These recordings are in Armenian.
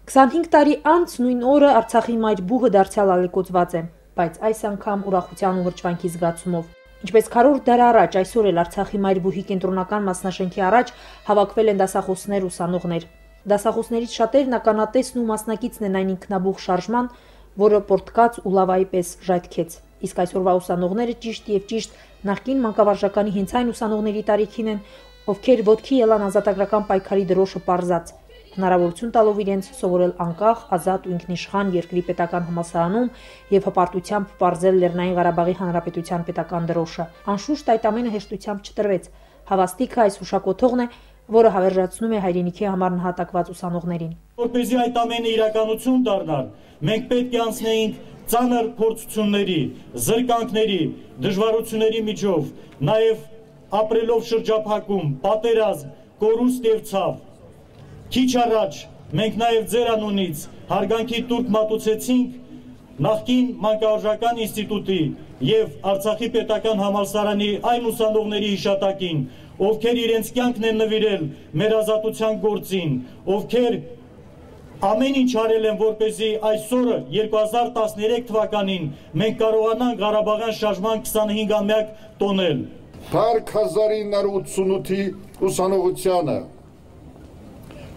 25 տարի անց նույն օրը Արցախի մայրբուհը դարձյալ ալեկոծված է, բայց այս անգամ ուրախության ու հրճվանքի զգացումով։ Ինչպես քառորդ դար առաջ, այսօր էլ Արցախի մայրբուհի կենտրոնական մասնաշենքի առաջ հավաքվել են դասախոսներ ու ուսանողներ։ Դասախոսներից շատերն ականատեսն ու մասնակիցն են այն ինքնաբուխ շարժման, որը պորտկաց ու լավայի պես ժայթքեց։ Իսկ այսօրվա ուսանողները ճիշտ եւ ճիշտ նախկին մանկավարժականի հենց այն ուսանողների տարիքին են, ովքեր ոտքի ելան ազատագրական պայքարի դրոշը պարզած, հնարավորություն տալով իրենց սովորել անկախ, ազատ ու ինքնիշխան երկրի պետական համալսարանում եւ հպարտությամբ պարզել Լեռնային Ղարաբաղի Հանրապետության պետական դրոշը։ Անշուշտ այդ ամենը հեշտությամբ չտրվեց։ Հավաստիքը այս հուշակոթողն է, որը հավերժացնում է հայրենիքի համար նահատակված ուսանողներին։ Որպեսզի այդ ամենը իրականություն դառնար, մենք պետք է անցնեինք ծանր փորձությունների, զրկանքների, դժվարությունների միջով, նաեւ ապրելով շրջափակում, պատերազմ, կորուստ եւ ցավ։ Քիչ առաջ մենք նաև ձեր անունից հարգանքի տուրք մատուցեցինք նախկին մանկավարժական ինստիտուտի եւ Արցախի պետական համալսարանի այն ուսանողների հիշատակին, ովքեր իրենց կյանքն են նվիրել մեր ազատության գործին, ովքեր ամեն ինչ արել են, որպեսզի այսօրը 2013 թվականին մենք կարողանանք Ղարաբաղյան շարժման 25-ամյակ տոնել։ Փառք 1988-ի ուսանողությանը,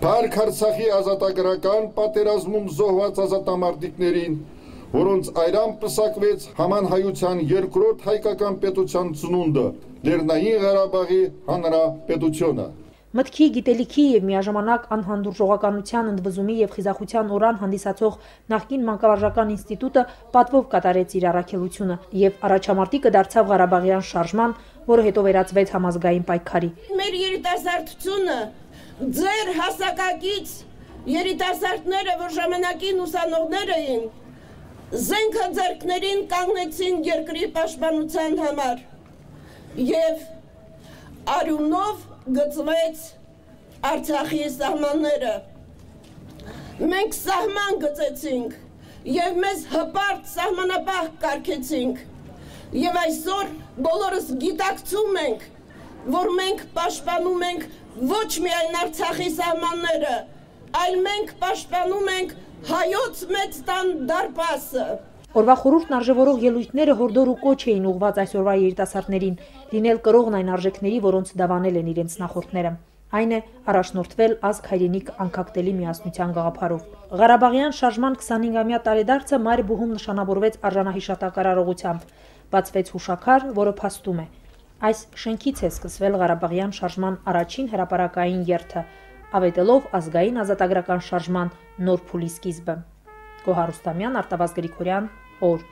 Փառք Արցախի ազատագրական պատերազմում զոհված ազատամարտիկներին, որոնց այրան պսակվեց համանհայության երկրորդ հայկական պետության ծնունդը, Լեռնային Ղարաբաղի Հանրապետությունը։ Մտքի, գիտելիքի եւ միաժամանակ անհանդուրժողականության ընդվզումի եւ խիզախության օրան հանդիսացող նախկին մանկավարժական ինստիտուտը պատվով կատարեց իր առաքելությունը եւ առաջամարտիկը դարձավ Ղարաբաղյան շարժման, որը հետո վերածվեց համազգային պայքարի։ Մեր երիտասարդությունը ձեր հասակակից երիտասարդները, որ ժամանակին ուսանողներ էին, զենքը ձեռքներին կանգնեցին երկրի պաշտպանության համար եւ արյունով գծվեց Արցախի սահմանները։ Մենք սահման գծեցինք եւ մեզ հպարտ սահմանապահ կարգեցինք եւ այսօր բոլորս գիտակցում ենք, որ մենք պաշտպանում ենք ոչ միայն Արցախի սահմանները, այլ մենք պաշտպանում ենք հայոց մեծ տան դարպասը։ Օրվա խորհուրդն արժևորող ելույթները հորդոր ու կոչ էին ուղված այսօրվա երիտասարդներին, լինել կրողն այն արժեքների, որոնց դավանել են իրենց նախորդները։ Այն է առաջնորդվել ազգ հայրենիք անկախտելի միասնության գաղափարով։ Ղարաբաղյան շարժման 25-ամյա տարեդարձը Մայրբուհում նշանավորվեց արժանահիշատակար արարողությամբ, բացվեց հուշաքար, որը փաստում է։ Այս շենքից է սկսվել Ղարաբաղյան շարժման առաջին հրապարակային երթը, ավետելով ազգային ազատագրական շարժման նոր փուլի սկիզբը։ Գոհար Ռուստամյան, Արտավազդ Գրիգորյան, օր։